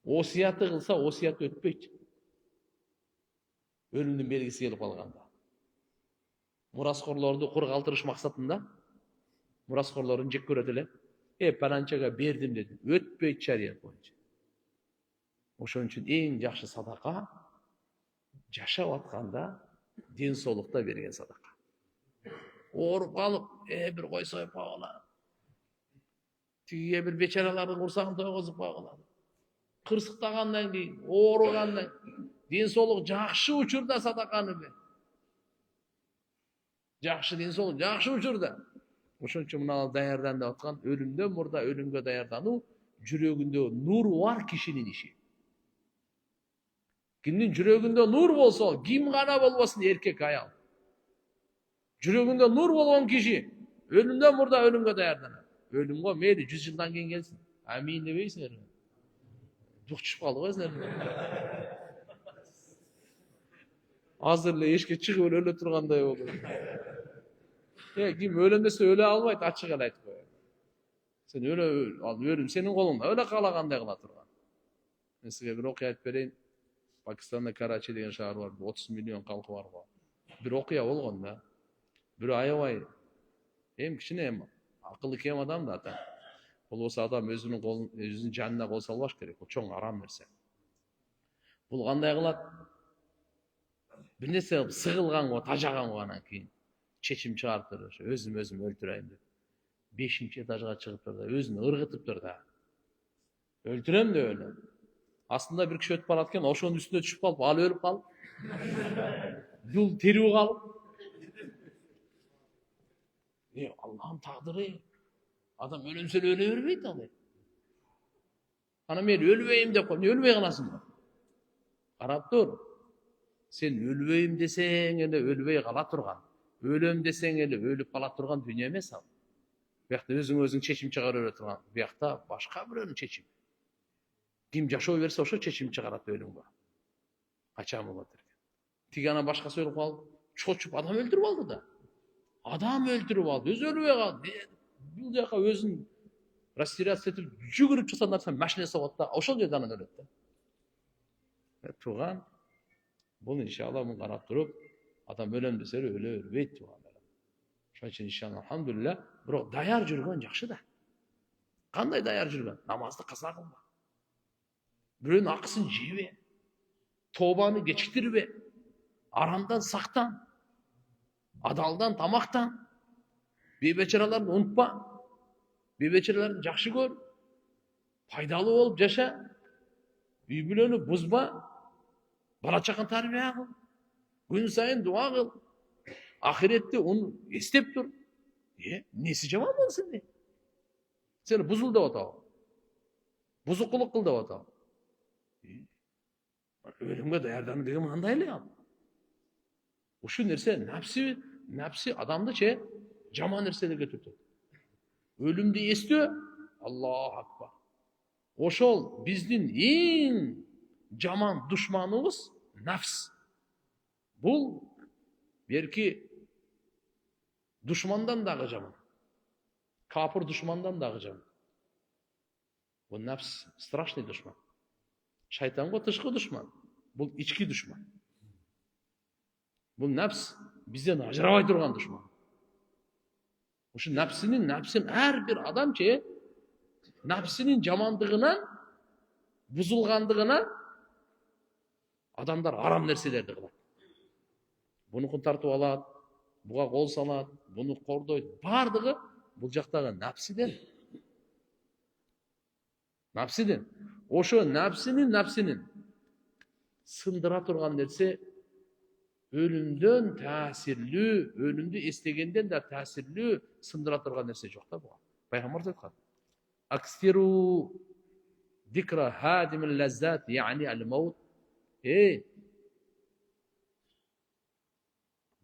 Осуятты кылса, осуят өтпөйт. Өлүмдүн белгиси келип калганда. Мураскорлорду кур калтырыш максатында мураскорлорун жек көрөт эле. Паланчага бердим дедим. Өтпөйт шарият боюнча. Ошон үчүн эң жакшы садака жашап атканда ден соолукта берген садака. Ооруп калып, бир кой союп койгула. Тигиге бир бечаралардын курсагын тойгозуп койгула. Кырсыктагандан кийин, ооругандан ден соолук жакшы учурда садаканы бер. Жакшы ден соолук жакшы учурда. Ошон үчүн мына даярданып аткан өлүмдөн мурда өлүмгө даярдануу жүрөгүндө нуру бар кишинин иши. Кимдин жүрөгүндө нур болсо, ким гана болбосун, эркек, аял. Жүрөгүндө нур болгон киши өлүмдөн мурда өлүмгө даярданат. Өлүмгө мейли 100 жылдан кийин келсин. Амин дебейсиңер. Жукчуп калдык силер. Азыр эле эшикке чыгып өлө тургандай болду. Ким өлөм десе өлө албайт, ачык эле айтып коеюн. Сен өлүм сенин колуңда, өлө каалагандай кыла турган. Мен сизге бир окуя айтып берейин. Пакистанда Карачи деген шаар бар, 30 миллион калкы бар го. Бир окуя болгон да. Бирөө аябай кичине акылы кем адам да ата. Болбосо адам өзүнүн жанына кол салбаш керек. Бул чоң арам нерсе. Бул кандай кылат? Бир нерсе кылып сыгылганго, тажаганго анан кийин чечим чыгарып туруп, өзүм өлтүрөйүн деп. 5-чи этажга чыгып тур да, өзүн ыргытыптыр да. Өлтүрөм деп эле. Астында бир киши өтүп барат экен, ошонун үстүнө түшүп калып, ал өлүп калып. Бул тирүү калып. Аллахын тагдыры. Адам өлөмсө өлө бербейт ал. Ана мен өлбөйм деп коем, өлбөй каласың. Карап тур. Сен өлбөйм десең эле өлбөй кала турган. Өлөм десең эле өлүп кала турган дүйнө эмес ал. Биякта өзүң чечим чыгарып өлө турган. Биякта башка бирөөнүн чечими. Ким жашоо берсе ошо чечим чыгарат өлүмгө. Качан болот экен. Тиги анан башкасы өлүп калып, чочуп адам өлтүрүп алды да. Адам өлтүрүп алды, өзү өлбөй калды. Бул жака өзүн растеряться этип, жүгүрүп чыкса нарса машина согот да, ошол жерде анан өлөт да. Тууган, бул иншалла муну карап туруп, адам өлөм десе өлө бербейт туугандар. Ошон үчүн иншалла алхамдулилля, бирок даяр жүргөн жакшы да. Кандай даяр жүргөн? Намазды каза кылма. Бирөөнүн акысын жебе. Тобаны кечиктирбе. Арамдан сактан. Адалдан тамактан. Бейбечараларды унутпа. Бейбечараларды жакшы көр. Пайдалуу болуп жаша. Үй бүлөнү бузба. Бала чакан тарбия кыл. Күн сайын дуа кыл. Ахиретте уну эстеп тур. Неси жаман болду сенде? Сени бузул деп атабы? Бузукулук кыл деп атабы? Өлүмгө даярдануу деген мындай эле ал. Ушул нерсе напси адамды жаман нерселерге түртөт. Өлүмдү эстөө, Аллаху акбар. Ошол биздин эң жаман душманыбыз нафс. Бул берки душмандан дагы жаман. Капыр душмандан дагы жаман. Бул нафс страшный душман. Шайтанго тышкы душман. Бул ички душман. Бул нафс бизден ажырабай турган душман. Ушу нафсинин ар бир адам нафсинин жамандыгынан, бузулгандыгынан адамдар арам нерселерди кылат. Бунукун тартып алат, буга кол салат, буну кордойт. Бардыгы бул жактагы нафсиден. Нафсиден. Ошо нафсинин сындыра турган нерсе өлүмдөн таасирлүү, өлүмдү эстегенден да таасирлүү сындыра турган нерсе жок да буга. Пайгамбар айткан. Аксиру дикра хадимил лаззат, яни ал-маут.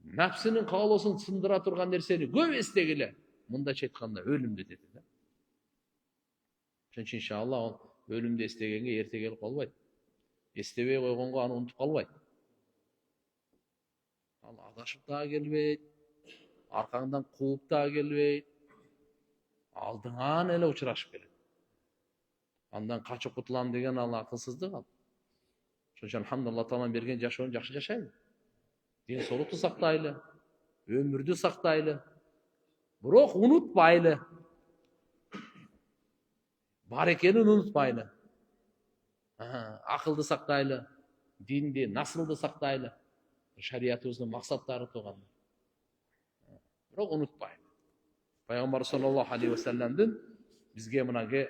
Нафсинин каалоосун сындыра турган нерсени көп эстегиле. Мындайча айтканда өлүмдү деди да. Ошон үчүн иншалла өлүмдү эстегенге эрте келип калбайт. Эстебей койгонго аны унутуп калбайт. Ал адашып дагы келбейт, аркаңдан кууп дагы келбейт, алдыңан эле учурашып келет. Андан качып кутулам деген ал акылсыздык ал. Ошон үчүн алхамдулилlah Тааланын берген жашоону жакшы жашайлы. Ден соолукту сактайлы, өмүрдү сактайлы. Бирок унутпайлы. Бар экенин унутпайлы. Акылды сактайлы, динди, насылды сактайлы. Шариятыбыздын максаттары турган. Бирок унутпайлы. Пайгамбар саллаллаху алейхи ва салламдын бизге мынage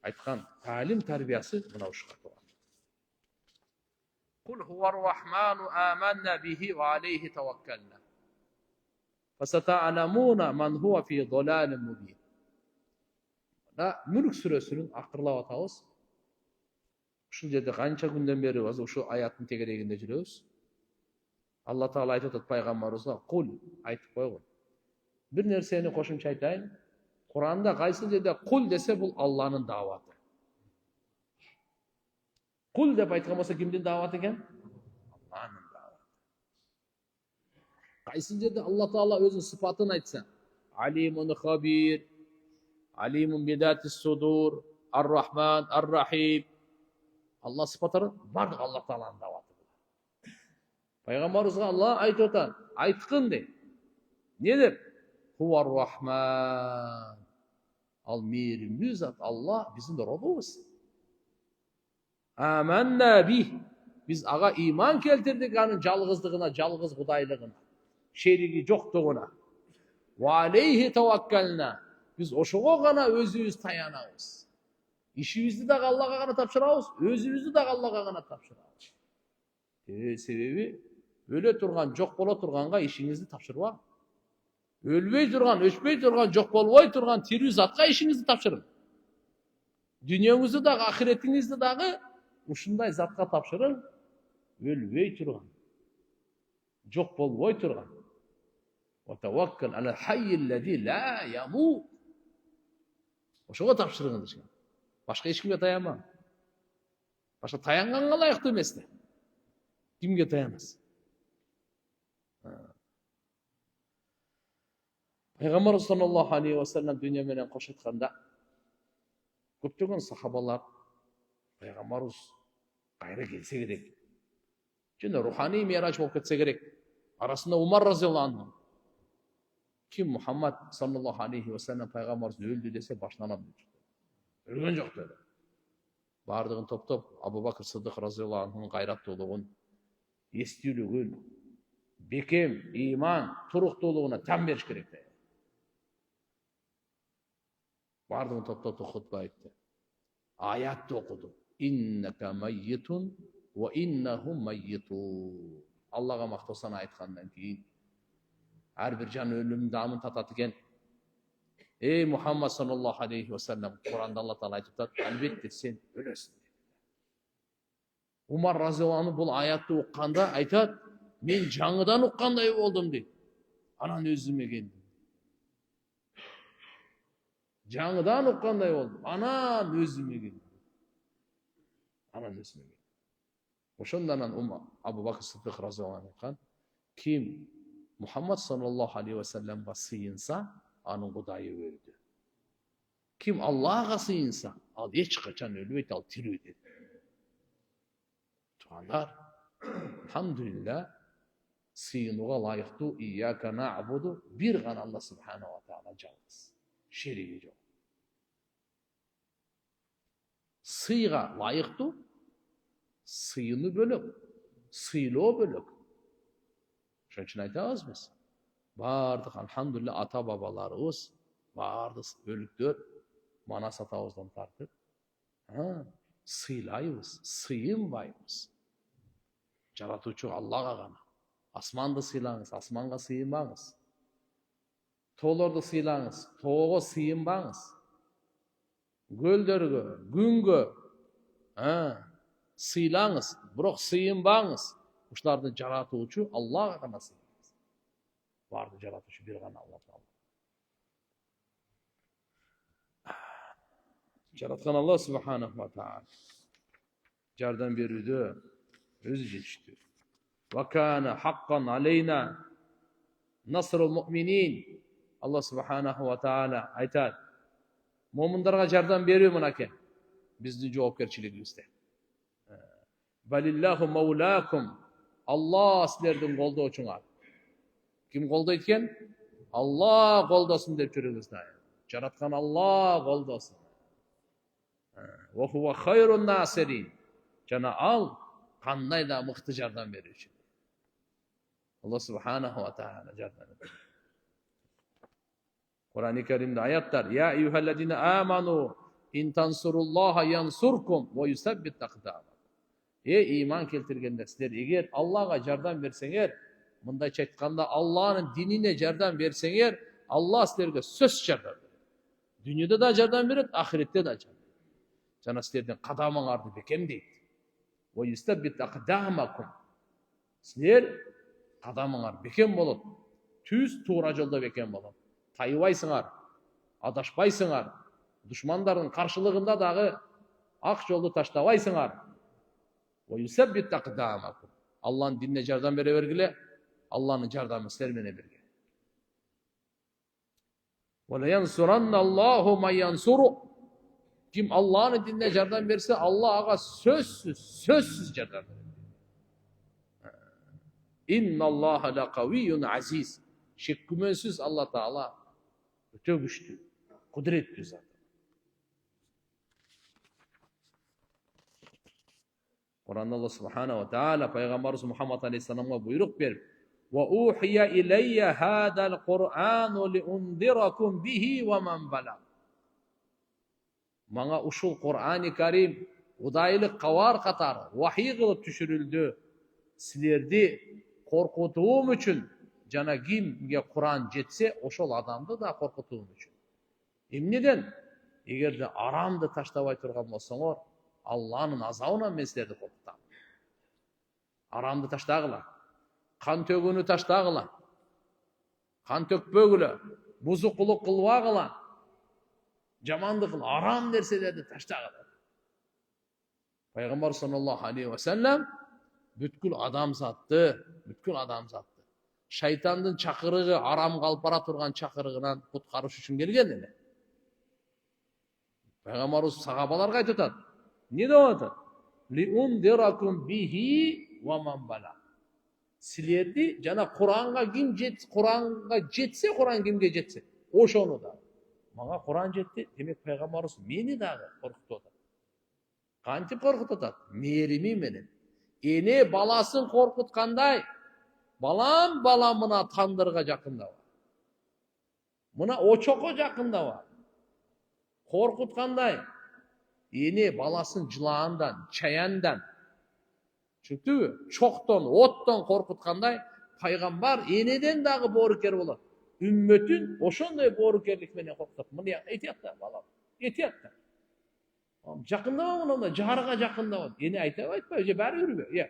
айткан таалим тарбиясы мына ушуга турган. Кул хуар-рахману аманна бихи ва алейхи таваккална. Фасатa'lamuna man huwa fi dalalin mubin. Мүлк сүрөсүнүн акырлап атабыз. Ушул жерде канча күндөн бери ушул аяттын тегерегинде жүрөбүз. Алла Таала айтып атат пайгамбарыбызга, "Кул" айтып койгон. Бир нерсени кошумча айтайын. Куранда кайсы жерде "кул" десе бул Алланын дааваты. "Кул" деп айткан болсо кимдин дааваты экен? Алланын дааваты. Кайсы жерде Алла Таала өзүнүн сыпатын айтса, "Алимун хабир", "Алимун бидатис судур", "Ар-Рахман", "Ар-Рахим". Алла сыпаттары бардык Алла Тааланын дааваты. Пайгамбарыбызга Алла айтып атат, айткын дейт. Не деп? Хуар-Рахман. Ал мейримдүү зат Алла биздин Робубуз. Аманна бих. Биз ага иман келтирдик, анын жалгыздыгына, жалгыз кудайлыгына, шериги жоктугуна. Ва алейхи таваккална. Биз ошого гана өзүбүз таянабыз. Ишибизди дагы Аллага гана тапшырабыз, өзүбүздү дагы Аллага гана тапшырабыз. Себеби өлө турган, жок боло турганга ишиңизди тапшырбаңыз. Өлбөй турган, өчпөй турган, жок болбой турган тирүү затка ишиңизди тапшырың. Дүйнөңүздү дагы, ахиретиңизди дагы ушундай затка тапшырың. Өлбөй турган, жок болбой турган. Ва таваккал ала хаййил лади ла ямут. Ошого тапшырыңыз дешкен. Башка эч кимге таянбаң. Башка таянганга ылайыктуу эмес да. Кимге таянасыз? Пайгамбар саллаллаху алейхи ва саллям дүйнө менен кош айтканда көптөгөн сахабалар пайгамбарыбыз кайра келсе керек. Жана руханий мирач болуп кетсе керек. Арасында Умар разияллаху анху. Ким Мухаммад саллаллаху алейхи ва саллям пайгамбарыбыз өлдү десе башынан алып өлгөн жок dedi. Бардыгын топтоп Абу Бакыр Сыддык разияллаху анхунун кайраттуулугун, эстүүлүгүн, бекем, иман, туруктуулугуна тан бериш керек dedi. Бардыгын топтоп хутба айтты. Аятты окуду. Иннака маййтун ва иннахум майитун. Аллага мактоосун айткандан кийин ар бир жан өлүм даамын татат экен. Ey Muhammed sallallahu aleyhi ve sellem, Kur'an'da Allah Teala ayıp tutar, elbette sen ölesin. Umar razıyallahu anh bu ayette okkanda aytar, men жаңыдан okkандай oldum deydi. Anan özüme geldim. Жаңыдан okkандай oldum. Anan özüme geldim. Anan özüme geldim. Oşondan Abu Bakr Sıddık razıyallahu anh aytkan, kim Muhammed sallallahu aleyhi ve sellem'e sıyınsa, anın Kudayı öldü. Kim Allah'a sığınsa, al hiç kaçan ölüyet, al tirü dedi. Tuhanlar, elhamdülillah, sığınığa layıktı, İyyâke na'budu, bir gan Allah subhanahu wa ta'ala canız. Şeriki yok. Sığığa layıktı, sığını bölük, sığılığı bölük. Şunun için aytağız biz. Bardık elhamdülillah ata babalarımız, bardık ölüktür, mana satağızdan tartıp, sıylayımız, sıyınbayımız. Жаратуучу Аллага гана. Асманды сыйлаңыз, асманга сыйынбаңыз. Тоолорду сыйлаңыз, тоого сыйынбаңыз. Көлдөргө, күнгө сыйлаңыз, бирок сыйынбаңыз. Ушуларды жаратуучу Аллага гана сыйыныңыз. Барды жаратуучу бир гана Алла Таала. Жараткан Алла субханаху ва таала. Жардам берүүдө өзү жетиштүү. Ва кана хаккан алейна насрул муъминин. Алла субханаху ва таала айтат. Момундарга жардам берүү мынаке биздин жоопкерчилигибизде. Балиллаху маулакум. Алла силердин колдоочуңар. Ким колдойт экен? Алла колдосун деп жүрүңүз да. Жараткан Алла колдосун. Ва хува хайрун насирин. Жана ал Кандай да мыкты жардам берүүчү. Алла субханаху ва таала жардам берет. Kur'an-ı Kerim'de ayetler. Ya eyyühellezine amanu in tansurullah yansurkum ve yusabbit aqdamakum. Ey iman keltirgenler sizler eğer Allah'a jardam berseňer, mındayça aytkanda Allah'ın dinine jardam berseňer, Allah sizlerge söz jardam berет. Dünyada da jardam berет, ahirette de jardam berет. Jana sizlerden kadamaňardy bekemdeyt. Ve yusabbit aqdamakum. Sizler kadamaňar bekem bolot. Tüz toora jolda bekem bolot. Tayыбайсыңар, адашпайсыңар, душмандардын каршылыгында дагы ак жолду таштабайсыңар. Алланын динине жардам бере бергиле, Алланын жардамы силер менен бирге. Ким Алланын динине жардам берсе, Алла ага сөзсүз жардам берет. Инналлаха лакавийюн азиз. Шек күмөнсүз Алла Таала өтө күчтүү, кудуреттүү зат. Kur'an'da Allah Subhanahu ve Teala Peygamberimiz Muhammed Aleyhisselam'a buyruk verip ve uhiye ileyye hadal Kur'anu li undirakum bihi ve men balag. Maňa uşul Kur'an-ı Kerim Udaylık kavar katary vahiy kılıp düşürüldü. Silerdi korkutuğum üçün jana kimge Kur'an jetse oşol adamды da korkutuğum üçün. Emneden? Egerde aramды taştabay turgan bolsoňor, Allah'ın azabından men sizlerdi korkutam. Aramды taştagıla, kan tögünü taştagıla, kan tökpögüle, buzukuluk kılbagıla, jamandyk kıl, aram derselerdi taştagıla. Peygamber sallallahu aleyhi ve sellem bütkül adamzatты, şaytandın çakırığı aram kalpara turgan çakırığından kutkarış üçün gelgen ele. Peygamberimiz sahabalarga aytып atat. Ne deyip atat? Liundirakum bihi ve men balag. Silerdi jana Kur'an'a jetse, Kur'an kimge jetse, oşonu da. Maňa Kur'an jetti, demek Peygamberimiz meni dagı korkutup atat. Kantip korkutup atat? Mehrimi menen. Ene balasın korkutkanday, balam balamına tandırga jakında var. Mına oçoko jakında var. Korkutkanday, ene balasın jılağından, çayandan, çünkü çoktan, ottan korkutkanday, Peygamber eneden dagı boruker bolat. Ümmetin oşonday borukerlik menen korkutup. Mını aytyat da balam, aytyat da. Jakında mı onda? Jarıga jakında mı? Ene aytap aytpa, je bari yürübe. Ya.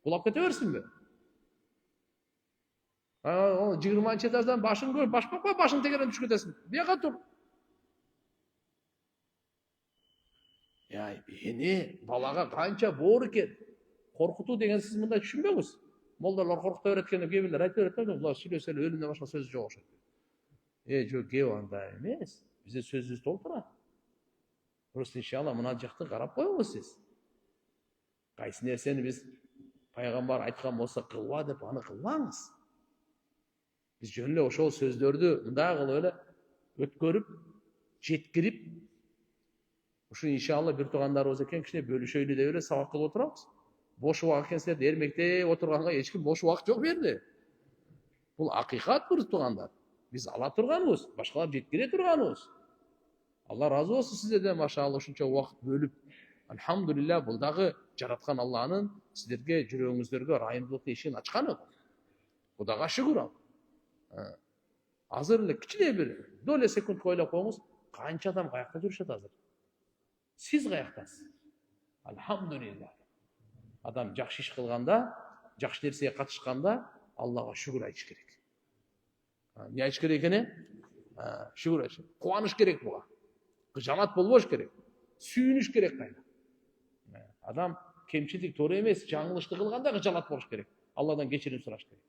Kulap kete versin be. 20-nji etajdan başın gör, baş bakma başın tegeren düşüp ketesin. Buyaga tur. Ya ene balaga kança boruker. Korkutu degen siz mында düşünböňiz. Moldalar korkuta öğretkende kebirler aytып öğretmedi. Ular süyleseli ölümden başka söz yok oşat. Jok kep anda emes. Bize sözüz toltura. Просто inşallah mına jakty karap koýuňuz siz. Kayсы nerseni biz Peygamber aytkan bolsa kılwa dep any kılmaňyz. Biz jönle oşol sözlördü mında kılıp öyle ötkörüp, jetkirip uşu inşallah bir tugandarыбыз eken kişine bölüşöýli dep öyle sabak kılıp oturabız. Boş wagt eken sizler dermekte oturganga hiç kim boş wagt jok berde. Bul hakikat bir tugandar. Biz ala turganybız, başkalar jetkire turganybız. Allah razı olsun sizlerden maşallah şunça wagt bölüp. Alhamdulillah bul dagı jaratkan Allah'ın sizlerge jüregiňizlerge raýymdylykly eşigini açkany. Hudaga şükür al. Hazır эле kiçine bir dole sekund koýlap koýuňuz, kança adam gaýakda duruşat hazır. Siz gaýakdasy. Alhamdulillah. Adam jakşı iş kılganda, jakşı nersege katışkanda Allah'a şükür aytış gerek. Ne aytış gerek ekeni? Şükür aytış. Kuanyş gerek buga. Gıjamat bolboş gerek. Sүйүнүш gerek gaýla. Adam kemçilik toru emes, жаңылышты kılganda gıjalat boluş gerek. Allah'dan geçirim suraş gerek.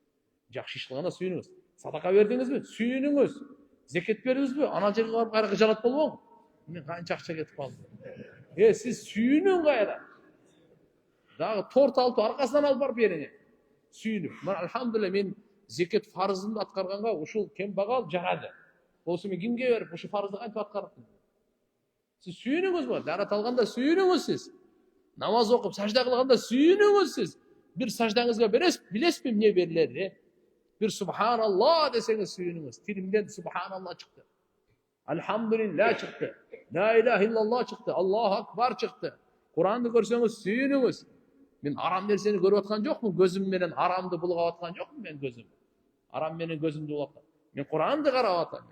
Jakşı iş kılganda sүйүnүңüz. Sadaka berdiňizmi? Sүйүnүңüz. Zekat berdiňizmi? Ana жерге barıp gaýra gıjalat bolboň. Men kança akça ketip kaldy. Siz sүйүnүň gaýra. Dagı tort altıp arkasından alıp barıp yerine. Sүйүnүp. Alhamdulillah men zekat farzyndy atkarganga uşul kembagal jarady. Bolsa men kimge berip uşu farzdy kantip atkaryptym? Siz sүйүnүңüz bu. Darat alganda sүйүnүңüz siz. Намаз окуп сажда кылганда сүйүнүңүз сиз. Бир саждаңызга билесизби эмне берилери? Бир субханалла десеңиз сүйүнүңүз. Тилимден субханалла чыкты. Альхамдулилля чыкты. Ла иляха иллаллах чыкты. Аллаху акбар чыкты. Куранды көрсөңүз сүйүнүңүз. Мен арам нерсени көрүп аткан жокмун. Көзүм менен арамды булгап аткан жокмун мен көзүм. Арам менен көзүмдү булгап аткан. Мен Куранды карап атам.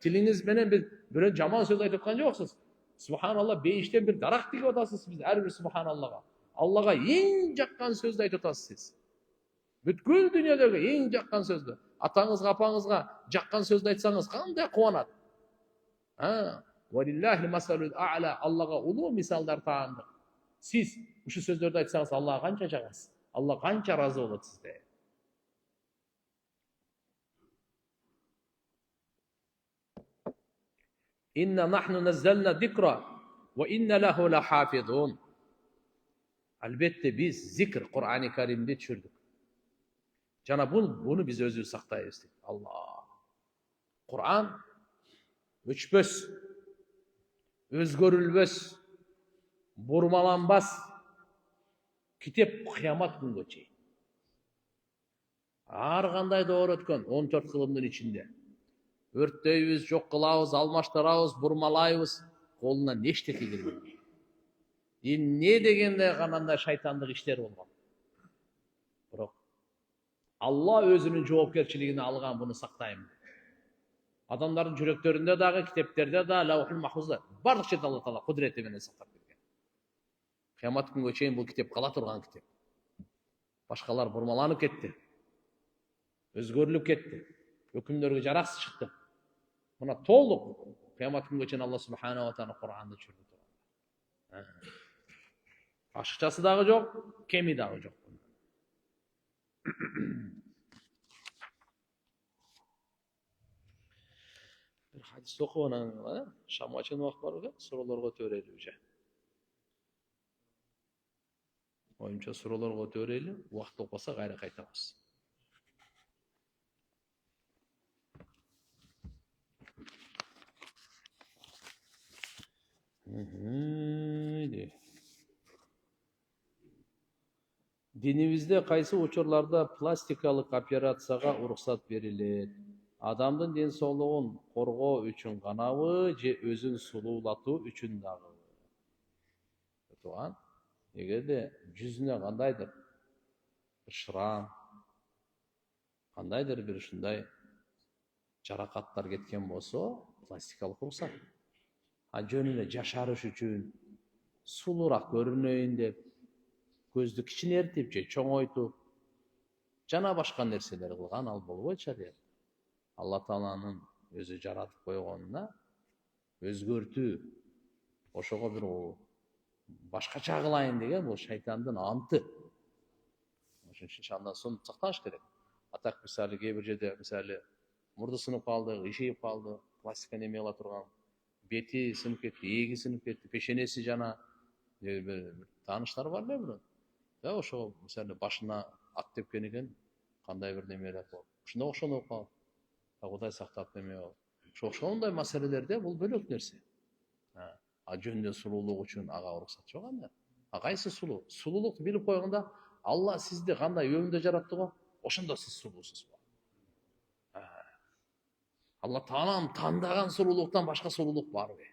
Тилиңиз менен бирөө жаман сөз айтып аткан жоксуз. Субханалла бейиштен бир дарак тигип атасыз биз ар бир субханаллага. Аллага эң жаккан сөздү айтып атасыз сиз. Бүткүл дүйнөдөгү эң жаккан сөздү. Атаңызга, апаңызга жаккан сөздү айтсаңыз кандай кубанат? Валиллахи масалул а'ла. Аллага улуу мисалдар таандык. Сиз ушу сөздөрдү айтсаңыз Аллага канча жагасыз? Алла канча ыраазы болот сизге? Инна нахну наzzalna zikra wa inna lahu lahafizun. Albatta biz zikr Qur'oni Karimde tushirdik. Jana bunu biz özümüz saqtaymiz. Allah. Qur'on o'chpos, o'zgarulbos, burmalanbas kitap qiyomat kunga cheyin. Har qanday doğru o'tgan 14 kılımdın içinde. Өрттейбиз, жок кылабыз, алмаштырабыз, бурмалайбыз, колунан эчтеке келбейт. Эмне дегенде канандай шайтандык иштер болгон. Бирок Алла өзүнүн жоопкерчилигине алган буну сактайм. Адамдардын жүрөктөрүндө дагы, китептерде да, Лаухул Махфузда бардык жерде Алла Таала кудурети менен сактап берген. Кыямат күнгө чейин бул китеп кала турган китеп. Башкалар бурмаланып кетти. Өзгөрүлүп кетти. Өкүмдөргө жараксыз чыкты. Мына толук кыямат күнгө чейин Алла субханала ва таала Куранды чүрүп турат. Ашыкчасы дагы жок, кеми дагы жок. Bir hadis окуп анан шамга чейин убакыт бар экен, суроолорго өтө уже. Оюмча суроолорго өтө берели, убакыт болбосо кайра кайтабыз. Dinimizde kayсы учурларда пластикалык операцияга уруксат берилет? Адамдын ден соолугун коргоо үчүн ганабы, же өзүн сулуулатуу үчүн дагы? Тууган, эгерде жүзүнө кандайдыр шрам, кандайдыр бир ушундай жаракаттар кеткен болсо, пластикалык уруксат. Жөн эле жашарыш үчүн, сулуураак көрүнөйүн деп, көздү кичинертип же чоңойтуп, жана башка нерселер кылган ал болбойт шарият. Алла Тааланын өзү жаратып койгонуна өзгөртүү, ошого бир башкача кылайын деген бул шайтандын анты. Ошон үчүн андан соң сакташ керек. Атак мисалы кээ бир жерде мисалы мурду сынып калды, ишейип калды, пластика неме кыла турган, бети сынып кетти, ээги сынып кетти, пешенеси жана тааныштар бар эле бирок. Ошо мисалы башына ат тепкен экен, кандай бир немелер болуп. Ушундай окшонуп калып, Кудай сактап неме болуп. Ошондой маселелерде бул бөлөк нерсе. Жөндөн сулуулук үчүн ага уруксат жок анда. Кайсы сулуу? Сулуулукту билип койгондо Алла сизди кандай өңдө жаратты го, ошондо сиз сулуусуз. Алла Таалам тандаган сулуулуктан башка сулуулук барбы?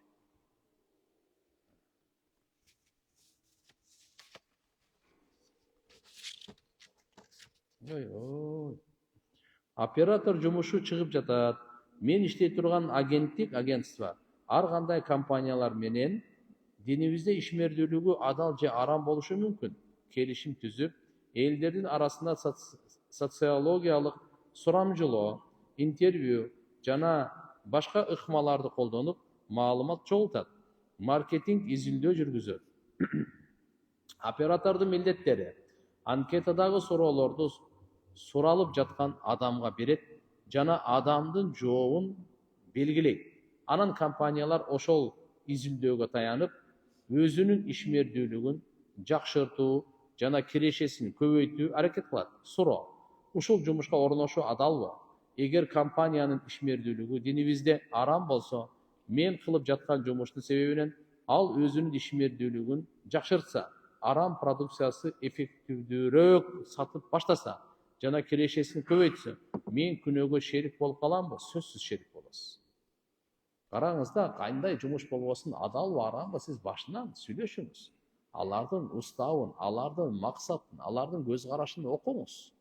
Оператор жумушу чыгып жатат. Мен иштей турган агентство ар кандай компаниялар менен динибизде ишмердүүлүгү адал же арам болушу мүмкүн. Келишим түзүп, элдердин арасында социологиялык сурамжылоо, интервью жана башка ыкмаларды колдонуп, маалымат чогултат. Маркетинг изилдөө жүргүзөт. Оператордун милдеттери анкетадагы суроолорду суралып жаткан адамга берет жана адамдын жообун белгилейт. Анан компаниялар ошол изилдөөгө таянып, өзүнүн ишмердүүлүгүн жакшыртуу жана кирешесин көбөйтүү аракет кылат. Суроо: ушул жумушка орношуу адалбы? Эгер компаниянын ишмердүүлүгү динибизде арам болсо, мен кылып жаткан жумуштун себебинен ал өзүнүн ишмердүүлүгүн жакшыртса, арам продукциясы эффективдүүрөөк сатып баштаса жана кирешесин көбөйтсө, мен күнөөгө шерик болуп каламбы? Сөзсүз шерик болосуз. Караңыз да, кандай жумуш болбосун, адалбы, арамбы, сиз башынан сүйлөшүңүз. Алардын уставын, алардын максатын, алардын көз карашын окуңуз.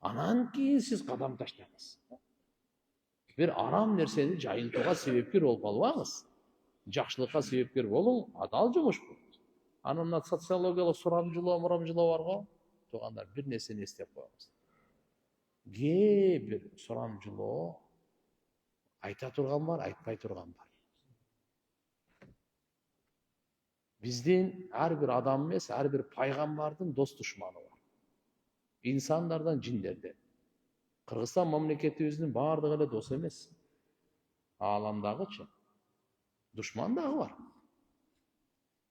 Анан кийин сиз кадам таштаңыз. Бир арам нерсени жайылтууга себепкер болуп калбаңыз. Жакшылыкка себепкер болуң, адал жумуш бул. Анан мына социологиялык сурамжылоо, мурамжылоо бар го. Туугандар, бир нерсени эстеп коюңуз. Кээ бир сурамжылоо айта турган бар, айтпай турган бар. Биздин ар бир адам эмес, ар бир пайгамбардын дос душманы бар. İnsanlardan cinlerden. Kırgızstan memleketimizin bardыгы эле дос эмес. Ааламдагычы душман дагы бар.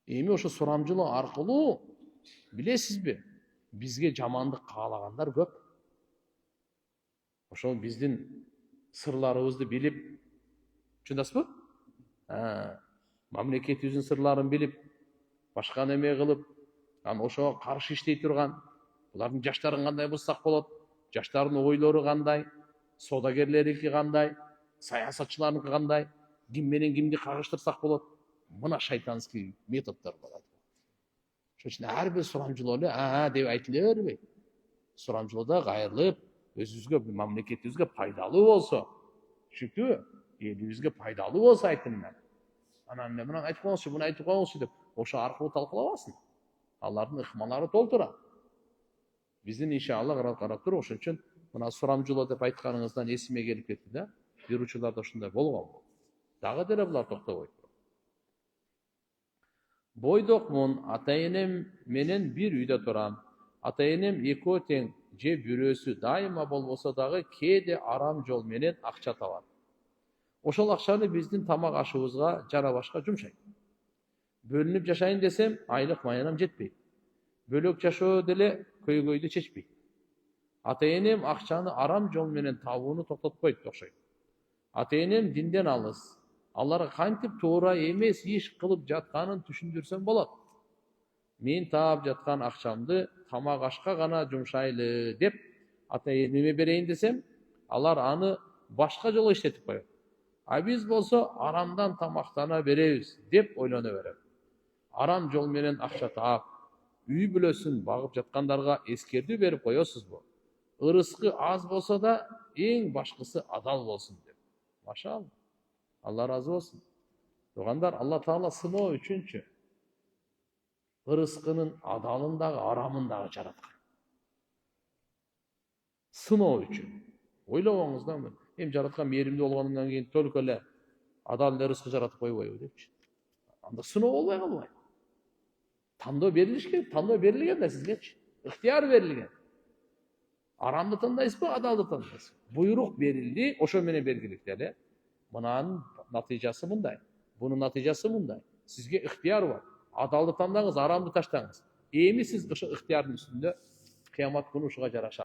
Эми ошо сурамжылоо аркылуу билесизби, бизге жамандык каалагандар көп. Ошол биздин сырларыбызды билип, чындасызбы? Мамлекетибиздин сырларын билип, башка неме кылып, анан ошого каршы иштей турган, булардын жаштарын кандай булсак болот, жаштардын ойлору кандай, соодагерлеринки кандай, саясатчыларыныкы кандай, ким менен кимди кагыштырсак болот, мына шайтанский методдор болот. Ошон үчүн ар бир сурамжылоо эле деп айтыла бербейт. Сурамжылоодо кайрылып, өзүбүзгө, мамлекетибизге пайдалуу болсо, түшүнүктүүбү? Элибизге пайдалуу болсо айтыңдар. Анан мына айтып коюңузчу, муну айтып коюңузчу деп, ошо аркылуу талкуулабасын. Алардын ыкмалары толтура. Биздин иншалла карап туруп, ошон үчүн мына сурамжылоо деп айтканыңыздан эсиме келип кетти да. Бир учурларда ушундай болгон. Дагы деле булар токтобойт. Бойдокмун, ата-энем менен бир үйдө турам. Ата-энем экөө тең же бирөөсү дайыма болбосо дагы кээде арам жол менен акча табат. Ошол акчаны биздин тамак ашыбызга жана башка жумшайт. Бөлүнүп жашайын десем, айлык маянам жетпейт. Бөлөк жашоо деле көйгөйдү чечпейт. Ата-энем акчаны арам жол менен табууну токтотпойт окшойт. Ата-энем динден алыс. Аларга кантип туура эмес иш кылып жатканын түшүндүрсөм болот. Мен таап жаткан акчамды тамак ашка гана жумшайлы деп ата-энеме берейин десем, алар аны башка жолго иштетип коет. А биз болсо арамдан тамактана беребиз деп ойлоно берем. Арам жол менен акча таап, үй бүлөсүн багып жаткандарга эскертүү берип коесузбу? Ырыскы аз болсо да эң башкысы адал болсун деп. Машалла. Алла разы болсун. Туугандар, Алла Таала сыноо үчүнчү ырыскынын адалын дагы, арамын дагы жараткан. Сыноо үчүн. Ойлобоңуз да, эми жараткан мээримдүү болгондон кийин только эле адал эле ырыскы жаратып койбойбу депчи. Анда сыноо болбой калбайбы? Тандоо берилиш керек, тандоо берилген да сизгечи. Ыктыяр берилген. Арамды тандайсызбы, адалды тандайсызбы? Буйрук берилди, ошо менен бергиликте эле. Мынанын натыйжасы мындай, бунун натыйжасы мындай. Сизге ыктыяр бар. Адалды тандаңыз, арамды таштаңыз. Эми сиз ошо ыктыярдын үстүндө кыямат күнү ушуга жараша